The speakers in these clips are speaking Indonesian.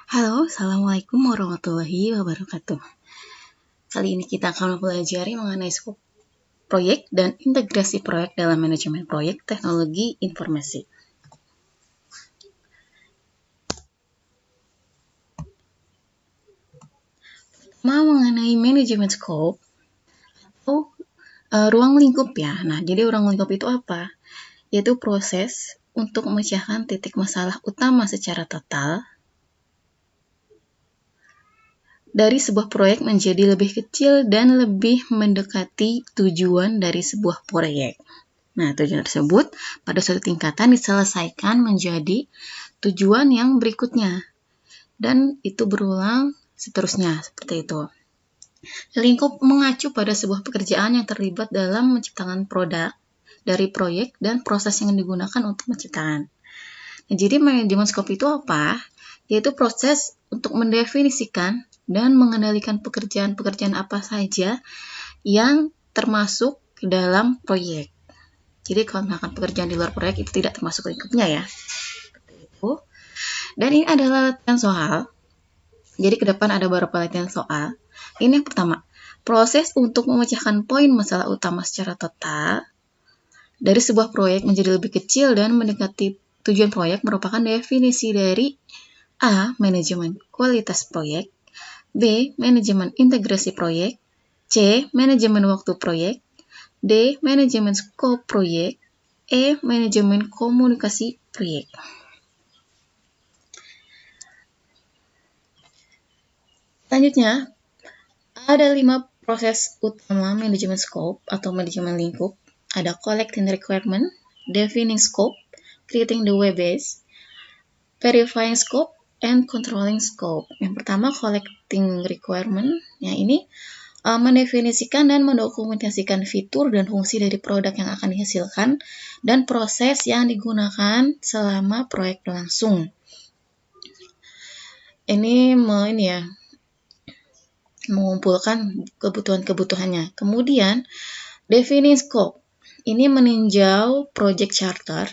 Halo, Assalamualaikum warahmatullahi wabarakatuh. Kali ini kita akan mempelajari mengenai skop proyek dan integrasi proyek dalam manajemen proyek teknologi informasi. Mengenai manajemen skop atau ruang lingkup ya. Nah, jadi ruang lingkup itu apa? Yaitu proses untuk memecahkan titik masalah utama secara total dari sebuah proyek menjadi lebih kecil dan lebih mendekati tujuan dari sebuah proyek. Nah, tujuan tersebut pada suatu tingkatan diselesaikan menjadi tujuan yang berikutnya. Dan itu berulang seterusnya, seperti itu. Lingkup mengacu pada sebuah pekerjaan yang terlibat dalam menciptakan produk dari proyek dan proses yang digunakan untuk menciptakan. Nah, jadi manajemen skop itu apa? Yaitu proses untuk mendefinisikan dan mengendalikan pekerjaan-pekerjaan apa saja yang termasuk ke dalam proyek. Jadi kalau misalkan pekerjaan di luar proyek itu tidak termasuk lingkupnya ya. Dan ini adalah latihan soal. Jadi ke depan ada beberapa latihan soal. Ini yang pertama, proses untuk memecahkan poin masalah utama secara total dari sebuah proyek menjadi lebih kecil dan mendekati tujuan proyek merupakan definisi dari A. Manajemen kualitas proyek, B. Manajemen integrasi proyek, C. Manajemen waktu proyek, D. Manajemen skop proyek, E. Manajemen komunikasi proyek. Selanjutnya, ada 5 proses utama manajemen scope atau manajemen lingkup. Ada collecting requirement, defining scope, creating the web base, verifying scope, and controlling scope. Yang pertama, collecting requirement. Ya, ini mendefinisikan dan mendokumentasikan fitur dan fungsi dari produk yang akan dihasilkan dan proses yang digunakan selama proyek berlangsung. Ini mengumpulkan kebutuhan-kebutuhannya. Kemudian, defining scope. Ini meninjau project charter,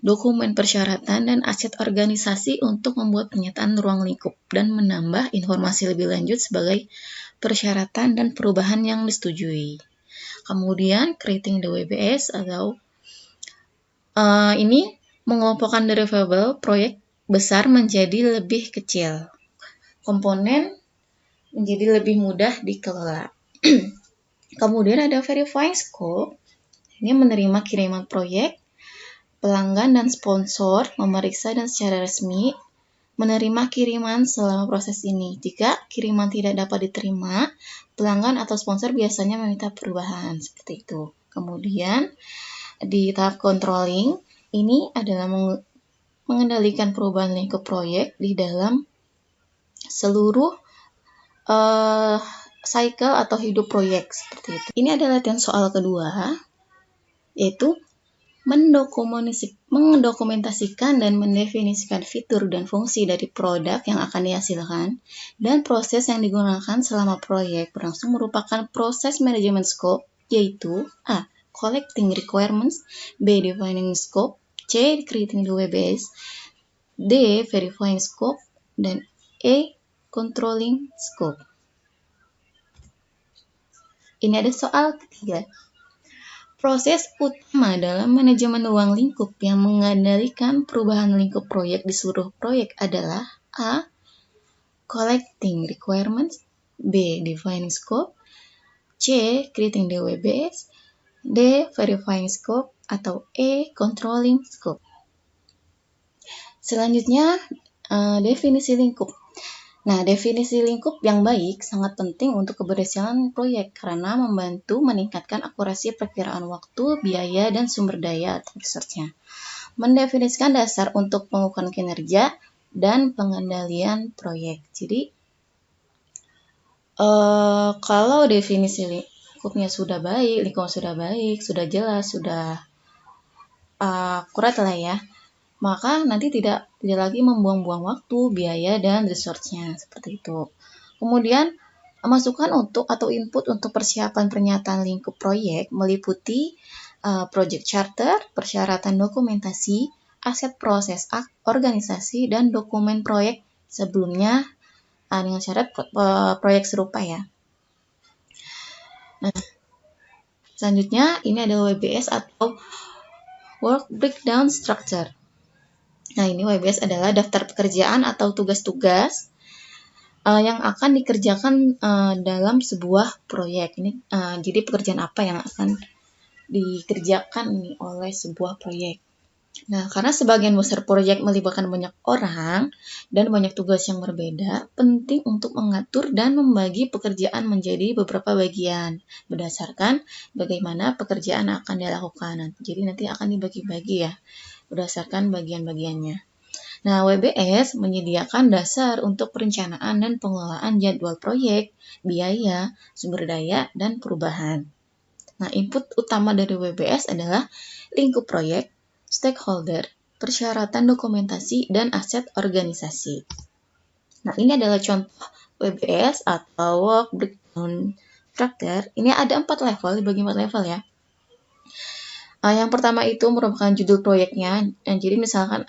dokumen persyaratan, dan aset organisasi untuk membuat pernyataan ruang lingkup dan menambah informasi lebih lanjut sebagai persyaratan dan perubahan yang disetujui. Kemudian, creating the WBS atau ini mengelompokkan deliverable proyek besar menjadi lebih kecil. Komponen menjadi lebih mudah dikelola. Kemudian ada verifying scope. Ini menerima kiriman proyek, pelanggan dan sponsor memeriksa dan secara resmi menerima kiriman selama proses ini. Jika kiriman tidak dapat diterima, pelanggan atau sponsor biasanya meminta perubahan seperti itu. Kemudian di tahap controlling, ini adalah mengendalikan perubahan lingkup proyek di dalam seluruh cycle atau hidup proyek seperti itu. Ini adalah latihan soal kedua, yaitu mendokumentasikan dan mendefinisikan fitur dan fungsi dari produk yang akan dihasilkan dan proses yang digunakan selama proyek berlangsung merupakan proses manajemen scope, yaitu A. Collecting requirements, B. Defining scope, C. Creating the web base, D. Verifying scope, dan E. Controlling scope. Ini ada soal ketiga. Proses utama dalam manajemen ruang lingkup yang mengendalikan perubahan lingkup proyek di seluruh proyek adalah A. Collecting requirements, B. Defining scope, C. Creating the web base, D. Verifying scope, atau E. Controlling scope. Selanjutnya, definisi lingkup. Nah, definisi lingkup yang baik sangat penting untuk keberhasilan proyek karena membantu meningkatkan akurasi perkiraan waktu, biaya, dan sumber daya atau resource-nya. Mendefinisikan dasar untuk pengukuran kinerja dan pengendalian proyek. Jadi, kalau definisi lingkupnya sudah baik, lingkup sudah baik, sudah jelas, sudah akurat lah ya, maka nanti tidak lagi membuang-buang waktu, biaya, dan resource-nya seperti itu. Kemudian masukan untuk atau input untuk persiapan pernyataan lingkup proyek meliputi project charter, persyaratan dokumentasi, aset proses organisasi, dan dokumen proyek sebelumnya dengan syarat proyek serupa ya. Nah, selanjutnya ini ada WBS atau Work Breakdown Structure. Nah, ini WBS adalah daftar pekerjaan atau tugas-tugas yang akan dikerjakan dalam sebuah proyek. Ini jadi pekerjaan apa yang akan dikerjakan nih oleh sebuah proyek. Nah, karena sebagian besar proyek melibatkan banyak orang dan banyak tugas yang berbeda, penting untuk mengatur dan membagi pekerjaan menjadi beberapa bagian berdasarkan bagaimana pekerjaan akan dilakukan. Jadi nanti akan dibagi-bagi ya, berdasarkan bagian-bagiannya. Nah, WBS menyediakan dasar untuk perencanaan dan pengelolaan jadwal proyek, biaya, sumber daya, dan perubahan. Nah, input utama dari WBS adalah lingkup proyek, stakeholder, persyaratan dokumentasi, dan aset organisasi. Nah, ini adalah contoh WBS atau Work Breakdown Structure. Ini ada 4 level, dibagi 4 level ya. Yang pertama itu merupakan judul proyeknya. Jadi misalkan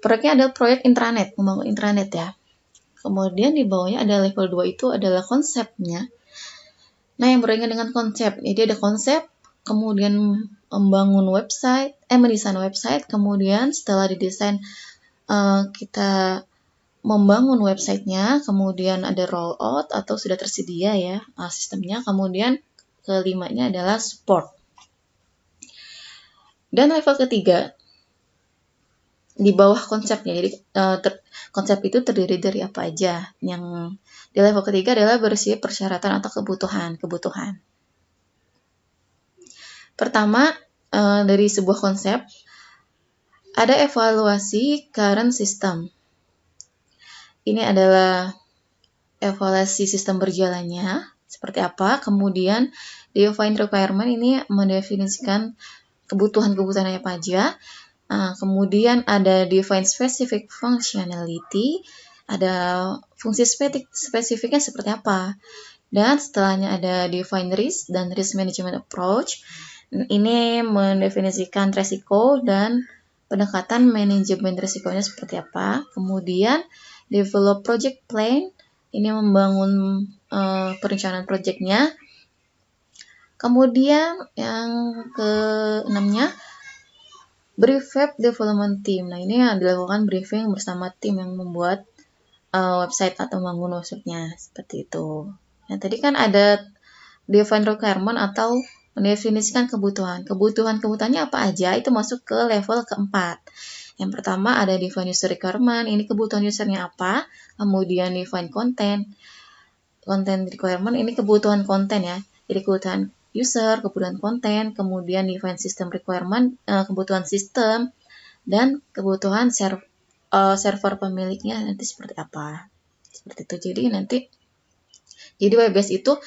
proyeknya adalah proyek intranet, membangun intranet ya. Kemudian di bawahnya ada level 2 itu adalah konsepnya. Nah, yang berkaitan dengan konsep, jadi ada konsep, kemudian membangun website, mendesain website, kemudian setelah didesain kita membangun websitenya, kemudian ada rollout atau sudah tersedia ya sistemnya, kemudian kelimanya adalah support. Dan level ketiga di bawah konsepnya, jadi konsep itu terdiri dari apa aja. Yang di level ketiga adalah bersih persyaratan atau kebutuhan. Pertama, dari sebuah konsep, ada evaluasi current system. Ini adalah evaluasi sistem berjalannya, seperti apa. Kemudian, define requirement ini mendefinisikan kebutuhan-kebutuhan apa aja. Kemudian ada define specific functionality, ada fungsi spesifiknya seperti apa. Dan setelahnya ada define risk dan risk management approach. Ini mendefinisikan resiko dan pendekatan manajemen risikonya seperti apa. Kemudian develop project plan, ini membangun perencanaan projectnya. Kemudian yang ke-6-nya brief web development team. Nah, ini yang dilakukan briefing bersama tim yang membuat website atau membangun websitenya seperti itu. Nah, tadi kan ada define requirement atau mendefinisikan kebutuhan. Kebutuhannya apa aja, itu masuk ke level keempat. Yang pertama ada define user requirement, ini kebutuhan usernya apa. Kemudian define content requirement, ini kebutuhan konten ya. Jadi kebutuhan user, kebutuhan konten, kemudian define system requirement, kebutuhan sistem, dan kebutuhan server pemiliknya nanti seperti apa. Seperti itu. Jadi WBS itu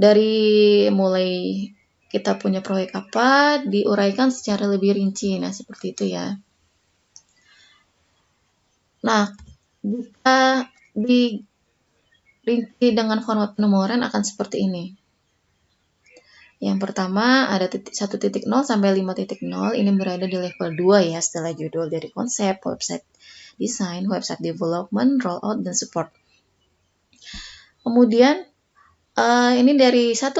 dari mulai kita punya proyek apa, diuraikan secara lebih rinci. Nah, seperti itu ya. Nah, jika dirinci dengan format penomoran akan seperti ini. Yang pertama ada 1.0 sampai 5.0, ini berada di level 2 ya, setelah judul dari konsep, website design, website development, rollout, dan support. Kemudian ini dari 1.1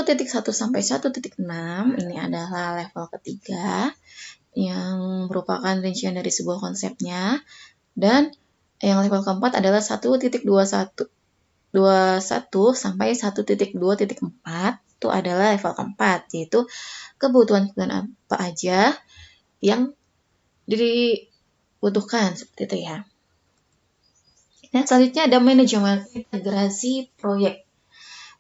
sampai 1.6, ini adalah level ketiga yang merupakan rincian dari sebuah konsepnya. Dan yang level keempat adalah 1.21 sampai 1.2.4, itu adalah level keempat, yaitu kebutuhan apa aja yang dibutuhkan, seperti itu ya. Nah, selanjutnya ada manajemen integrasi proyek.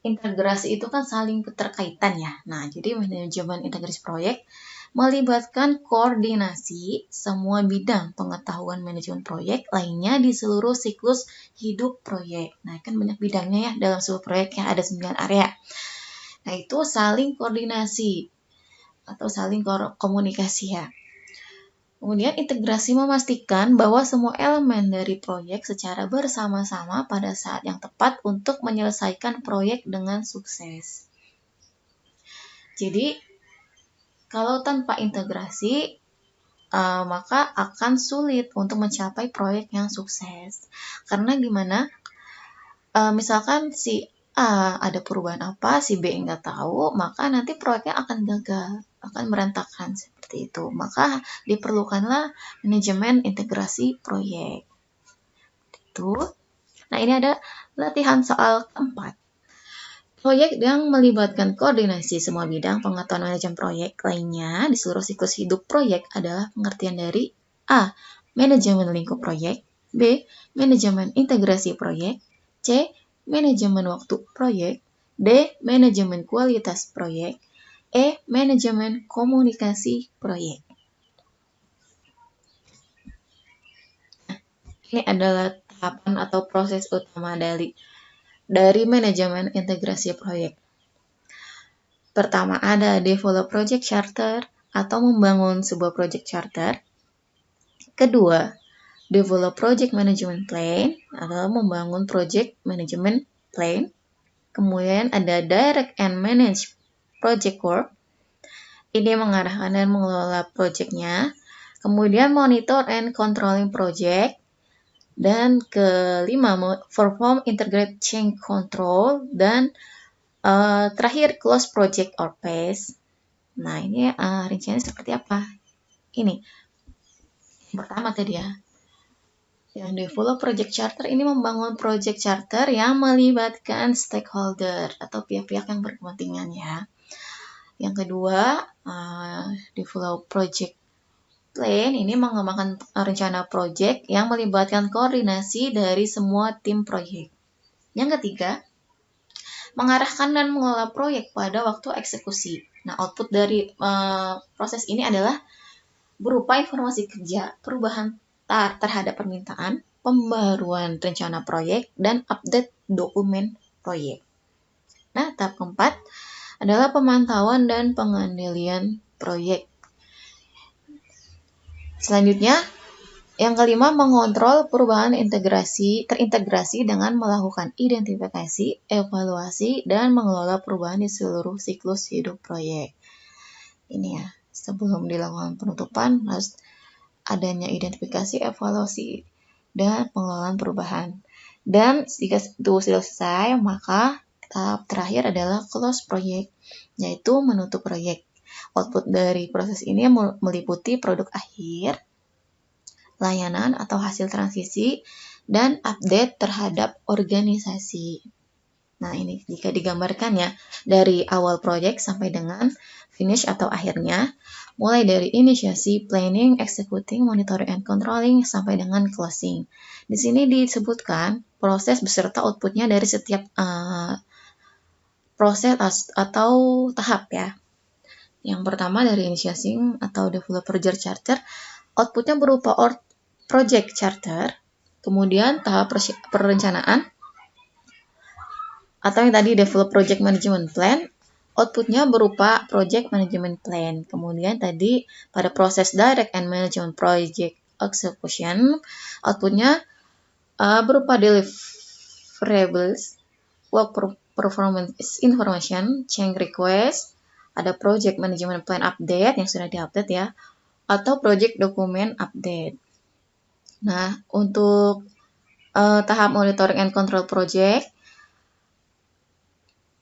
Integrasi itu kan saling keterkaitan ya. Nah, jadi manajemen integrasi proyek melibatkan koordinasi semua bidang pengetahuan manajemen proyek lainnya di seluruh siklus hidup proyek. Nah, kan banyak bidangnya ya dalam sebuah proyek yang ada 9 area. Nah, itu saling koordinasi atau saling komunikasi ya. Kemudian integrasi memastikan bahwa semua elemen dari proyek secara bersama-sama pada saat yang tepat untuk menyelesaikan proyek dengan sukses. Jadi, kalau tanpa integrasi, maka akan sulit untuk mencapai proyek yang sukses. Karena gimana? Misalkan si A ada perubahan apa, si B nggak tahu, maka nanti proyeknya akan gagal, akan berantakan seperti itu. Maka diperlukanlah manajemen integrasi proyek. Itu. Nah, ini ada latihan soal keempat. Proyek yang melibatkan koordinasi semua bidang pengetahuan manajemen proyek lainnya di seluruh siklus hidup proyek adalah pengertian dari A. Manajemen lingkup proyek, B. Manajemen integrasi proyek, C. Manajemen waktu proyek, D. Manajemen kualitas proyek, E. Manajemen komunikasi proyek. Ini adalah tahapan atau proses utama dari manajemen integrasi proyek. Pertama ada develop project charter atau membangun sebuah project charter. Kedua, develop project management plan atau membangun project management plan. Kemudian ada direct and manage project work. Ini mengarahkan dan mengelola projectnya. Kemudian monitor and controlling project. Dan kelima, perform integrated change control. Dan terakhir, close project or phase. Nah, ini rinciannya seperti apa? Ini. Yang pertama tadi ya. Yang develop project charter ini membangun project charter yang melibatkan stakeholder atau pihak-pihak yang berkepentingan ya. Yang kedua, develop project plan ini mengembangkan rencana project yang melibatkan koordinasi dari semua tim proyek. Yang ketiga, mengarahkan dan mengelola proyek pada waktu eksekusi. Nah, output dari proses ini adalah berupa informasi kerja, perubahan terhadap permintaan, pembaruan rencana proyek, dan update dokumen proyek. Nah, tahap keempat adalah pemantauan dan pengendalian proyek. Selanjutnya, yang kelima, mengontrol perubahan terintegrasi dengan melakukan identifikasi, evaluasi, dan mengelola perubahan di seluruh siklus hidup proyek. Ini ya, sebelum dilakukan penutupan, harus adanya identifikasi, evaluasi, dan pengelolaan perubahan. Dan jika itu selesai, maka tahap terakhir adalah close project, yaitu menutup proyek. Output dari proses ini meliputi produk akhir, layanan atau hasil transisi, dan update terhadap organisasi. Nah, ini jika digambarkan ya, dari awal proyek sampai dengan finish atau akhirnya, mulai dari inisiasi, planning, executing, monitoring, and controlling, sampai dengan closing. Di sini disebutkan proses beserta outputnya dari setiap proses atau tahap ya. Yang pertama dari inisiasi atau developer charter, outputnya berupa project charter, kemudian tahap perencanaan, atau yang tadi develop project management plan, outputnya berupa project management plan. Kemudian tadi pada proses direct and management project execution, outputnya berupa deliverables, work performance information, change request, ada project management plan update yang sudah diupdate ya, atau project document update. Nah, untuk tahap monitoring and control project,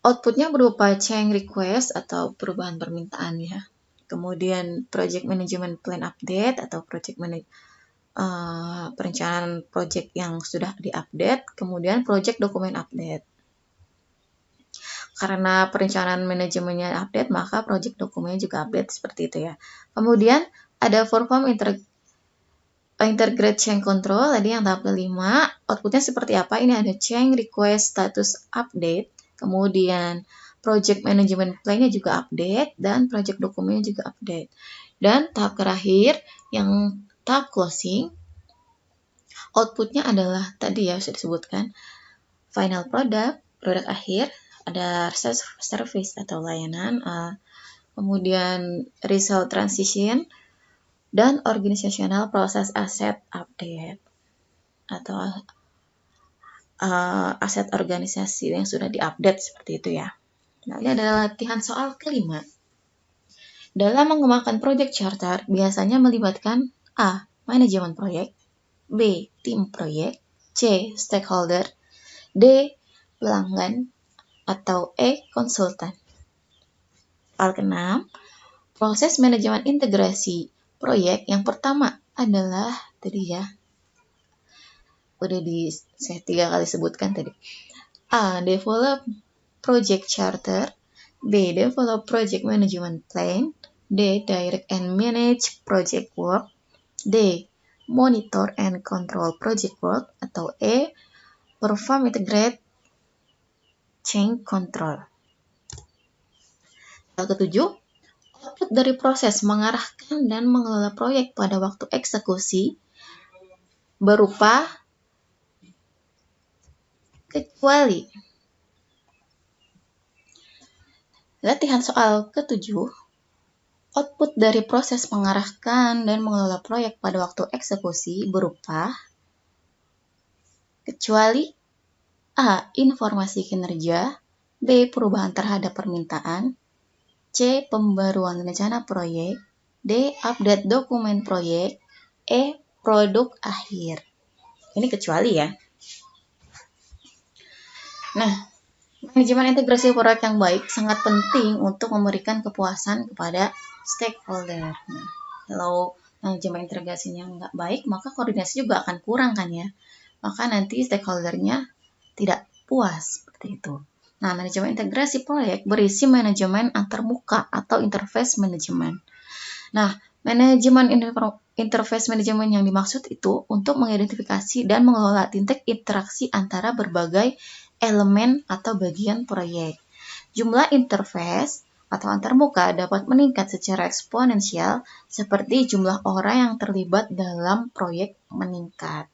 outputnya berupa change request atau perubahan permintaan ya. Kemudian project management plan update atau perencanaan project yang sudah diupdate. Kemudian project document update. Karena perencanaan manajemennya update, maka project dokumennya juga update seperti itu ya. Kemudian ada perform integrate change control, tadi yang tahap kelima. Outputnya seperti apa? Ini ada change request status update. Kemudian project management plan-nya juga update dan project dokumennya juga update. Dan tahap terakhir yang tahap closing, outputnya adalah tadi ya sudah disebutkan final product akhir, ada service atau layanan, kemudian result transition, dan organizational process asset update atau aset organisasi yang sudah diupdate seperti itu ya. Nah, ini adalah latihan soal kelima. Dalam mengembangkan project charter, biasanya melibatkan A. Manajemen proyek, B. Tim proyek, C. Stakeholder, D. Pelanggan, atau E. Konsultan. Hal keenam, proses manajemen integrasi proyek yang pertama adalah tadi ya, udah saya 3 kali sebutkan tadi. A. Develop project charter, B. Develop project management plan, D. Direct and manage project work, D. Monitor and control project work, atau E. Perform integrate change control. Hal ketujuh, output dari proses mengarahkan dan mengelola proyek pada waktu eksekusi berupa kecuali. Latihan soal ketujuh, output dari proses mengarahkan dan mengelola proyek pada waktu eksekusi berupa kecuali A. Informasi kinerja, B. Perubahan terhadap permintaan, C. Pembaruan rencana proyek, D. Update dokumen proyek, E. Produk akhir. Ini kecuali ya. Nah, manajemen integrasi proyek yang baik sangat penting untuk memberikan kepuasan kepada stakeholder. Nah, kalau manajemen integrasinya nggak baik, maka koordinasi juga akan kurang kan ya. Maka nanti stakeholdernya tidak puas seperti itu. Nah, manajemen integrasi proyek berisi manajemen antarmuka atau interface management. Nah, manajemen interface management yang dimaksud itu untuk mengidentifikasi dan mengelola titik interaksi antara berbagai elemen atau bagian proyek. Jumlah interface atau antarmuka dapat meningkat secara eksponensial seperti jumlah orang yang terlibat dalam proyek meningkat.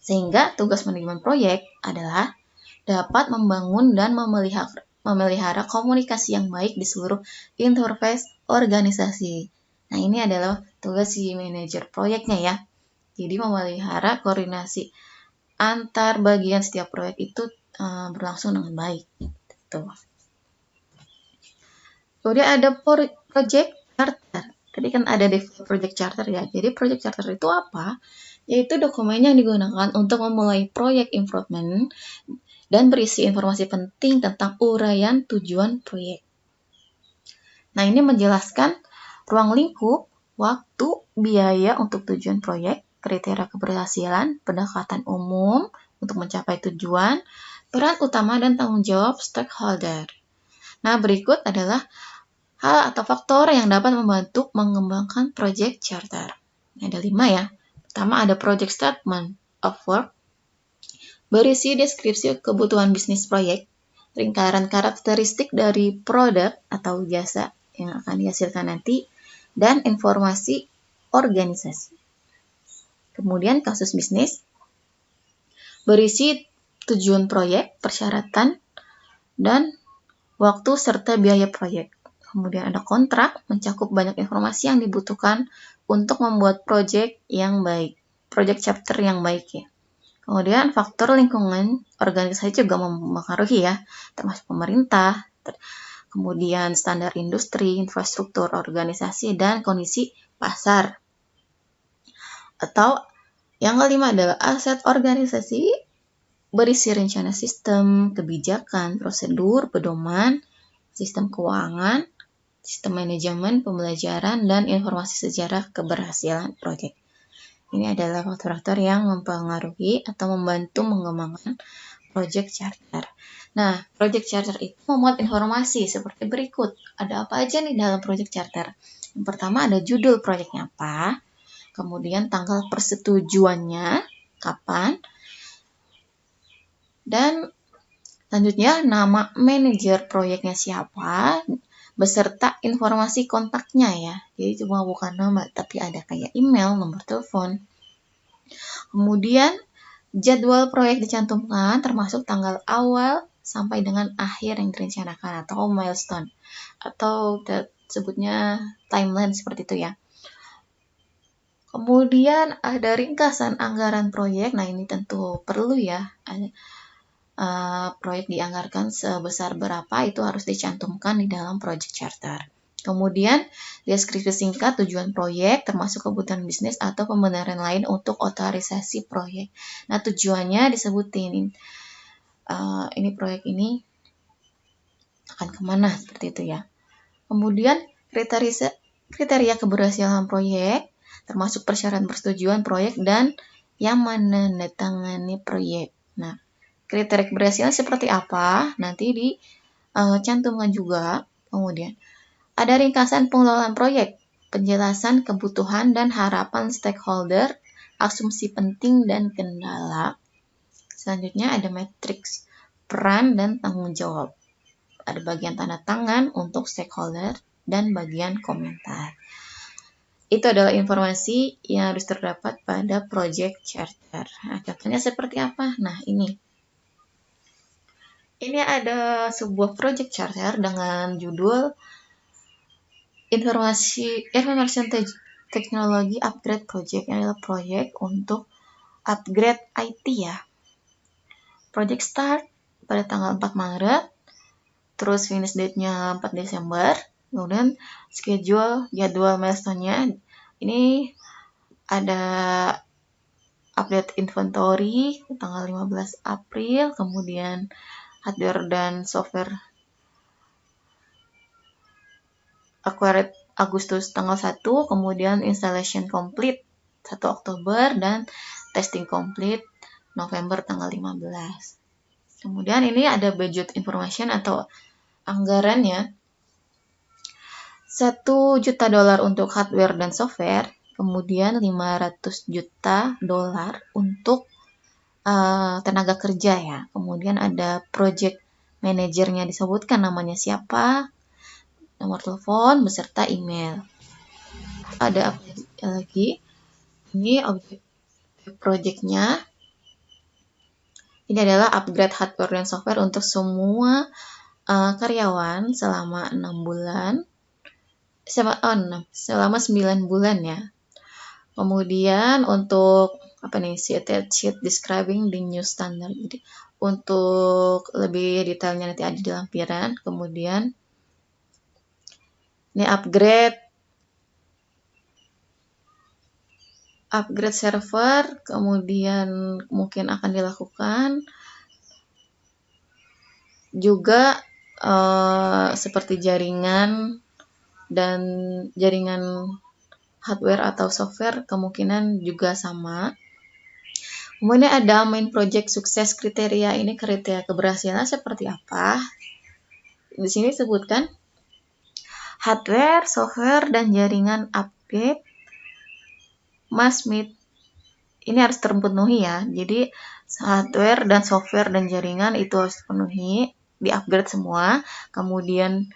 Sehingga tugas manajemen proyek adalah dapat membangun dan memelihara komunikasi yang baik di seluruh interface organisasi. Nah, ini adalah tugas si manajer proyeknya ya. Jadi memelihara koordinasi antar bagian setiap proyek itu berlangsung dengan baik. Gitu. Kemudian ada project charter. Tadi kan ada project charter ya. Jadi project charter itu apa? Yaitu dokumen yang digunakan untuk memulai proyek improvement dan berisi informasi penting tentang uraian tujuan proyek. Nah, ini menjelaskan ruang lingkup, waktu, biaya untuk tujuan proyek, kriteria keberhasilan, pendekatan umum untuk mencapai tujuan, peran utama dan tanggung jawab stakeholder. Nah, berikut adalah hal atau faktor yang dapat membantu mengembangkan project charter. Ada 5 ya. Pertama ada project statement of work, berisi deskripsi kebutuhan bisnis proyek, lingkaran karakteristik dari produk atau jasa yang akan dihasilkan nanti, dan informasi organisasi. Kemudian kasus bisnis, berisi tujuan proyek, persyaratan, dan waktu serta biaya proyek. Kemudian ada kontrak, mencakup banyak informasi yang dibutuhkan untuk membuat project yang baik, project chapter yang baik ya. Kemudian faktor lingkungan organisasi juga mempengaruhi ya, termasuk pemerintah, kemudian standar industri, infrastruktur organisasi, dan kondisi pasar. Atau yang kelima adalah aset organisasi, berisi rencana sistem, kebijakan, prosedur, pedoman, sistem keuangan, sistem manajemen, pembelajaran, dan informasi sejarah keberhasilan proyek. Ini adalah faktor-faktor yang mempengaruhi atau membantu mengembangkan project charter. Nah, project charter itu memuat informasi seperti berikut. Ada apa aja nih dalam project charter? Yang pertama ada judul proyeknya apa, kemudian tanggal persetujuannya, kapan, dan selanjutnya nama manajer proyeknya siapa, beserta informasi kontaknya ya. Jadi cuma bukan nama, tapi ada kayak email, nomor telepon. Kemudian jadwal proyek dicantumkan termasuk tanggal awal sampai dengan akhir yang direncanakan atau milestone. Atau sebutnya timeline seperti itu ya. Kemudian ada ringkasan anggaran proyek. Nah, ini tentu perlu ya. Proyek dianggarkan sebesar berapa itu harus dicantumkan di dalam project charter. Kemudian, deskripsi singkat tujuan proyek, termasuk kebutuhan bisnis atau pembenaran lain untuk otorisasi proyek. Nah, tujuannya disebutin. Ini proyek ini akan kemana, seperti itu ya. Kemudian, kriteria keberhasilan proyek, termasuk persyaratan persetujuan proyek dan yang menandatangani proyek. Nah, kriteria keberhasilan seperti apa? Nanti dicantumkan juga. Kemudian, ada ringkasan pengelolaan proyek, penjelasan kebutuhan dan harapan stakeholder, asumsi penting dan kendala. Selanjutnya ada matriks peran dan tanggung jawab. Ada bagian tanda tangan untuk stakeholder dan bagian komentar. Itu adalah informasi yang harus terdapat pada project charter. Nah, contohnya seperti apa? Nah, ini ada sebuah project charter dengan judul Information Technology Upgrade Project. Ini adalah proyek untuk upgrade IT ya. Project start pada tanggal 4 Maret, terus finish date-nya 4 Desember, kemudian jadwal milestone-nya. Ini ada update inventory tanggal 15 April, kemudian hardware dan software acquired Agustus tanggal 1, kemudian installation complete 1 Oktober, dan testing complete November tanggal 15. Kemudian ini ada budget information atau anggarannya. $1 juta untuk hardware dan software, kemudian $500 juta untuk tenaga kerja ya. Kemudian ada project manajernya disebutkan namanya siapa, nomor telepon beserta email. Ada apa lagi? Ini objek projectnya. Ini adalah upgrade hardware dan software untuk semua karyawan selama 6 bulan. Selama 9 bulan ya. Kemudian untuk sheet describing the new standard. Jadi untuk lebih detailnya nanti ada di lampiran. Kemudian ini upgrade server, kemudian mungkin akan dilakukan juga seperti jaringan dan jaringan hardware atau software kemungkinan juga sama. Kemudian ada main project sukses kriteria. Ini kriteria keberhasilan seperti apa? Di sini disebutkan hardware, software, dan jaringan upgrade must meet. Ini harus terpenuhi ya. Jadi hardware dan software dan jaringan itu harus dipenuhi, di-upgrade semua. Kemudian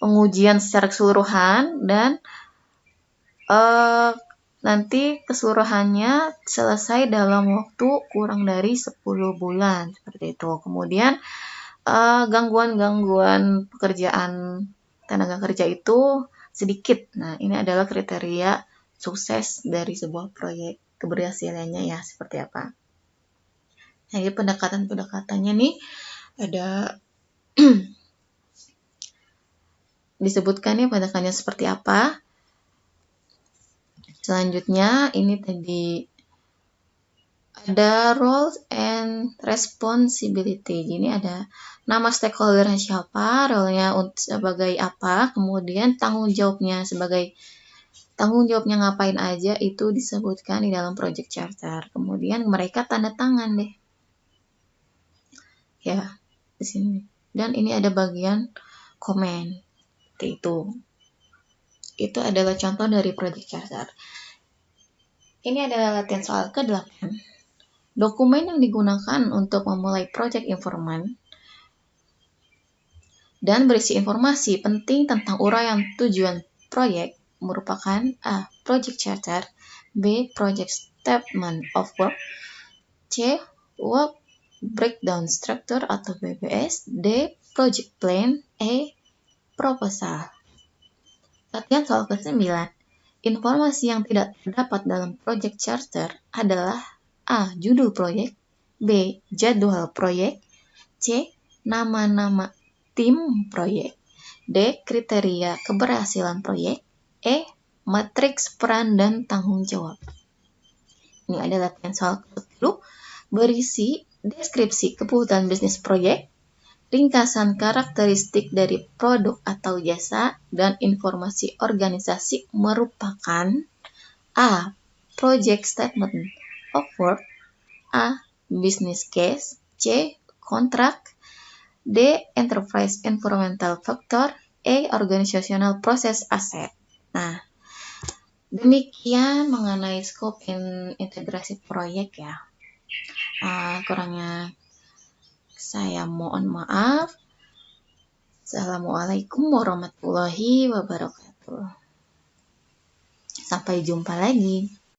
pengujian secara keseluruhan dan nanti keseluruhannya selesai dalam waktu kurang dari 10 bulan seperti itu. Kemudian gangguan pekerjaan tenaga kerja itu sedikit. Nah, ini adalah kriteria sukses dari sebuah proyek, keberhasilannya ya seperti apa. Nah, ini pendekatan-pendekatannya nih ada disebutkan ya pendekatannya seperti apa. Selanjutnya ini tadi ada roles and responsibility. Ini ada nama stakeholder siapa, role-nya sebagai apa, kemudian tanggung jawabnya ngapain aja itu disebutkan di dalam project charter. Kemudian mereka tanda tangan deh. Ya, di sini. Dan ini ada bagian komen. Itu adalah contoh dari project charter. Ini adalah latihan soal ke-8. Dokumen yang digunakan untuk memulai project informant dan berisi informasi penting tentang uraian tujuan proyek merupakan A. Project Charter, B. Project Statement of Work, C. Work Breakdown Structure atau BBS, D. Project Plan, E. Proposal. Latihan soal ke-9. Informasi yang tidak terdapat dalam Project Charter adalah A. Judul proyek, B. Jadwal proyek, C. Nama-nama tim proyek. D. Kriteria keberhasilan proyek. E. Matriks peran dan tanggung jawab. Ini adalah latihan soal dulu, berisi deskripsi kebutuhan bisnis proyek, ringkasan karakteristik dari produk atau jasa, dan informasi organisasi merupakan A. Project Statement of Work. A. Business Case. C. Kontrak. D. Enterprise Environmental Factor. E. Organizational Process Asset. Nah, demikian mengenai skop integrasi proyek ya. Kurangnya saya mohon maaf. Assalamualaikum warahmatullahi wabarakatuh. Sampai jumpa lagi.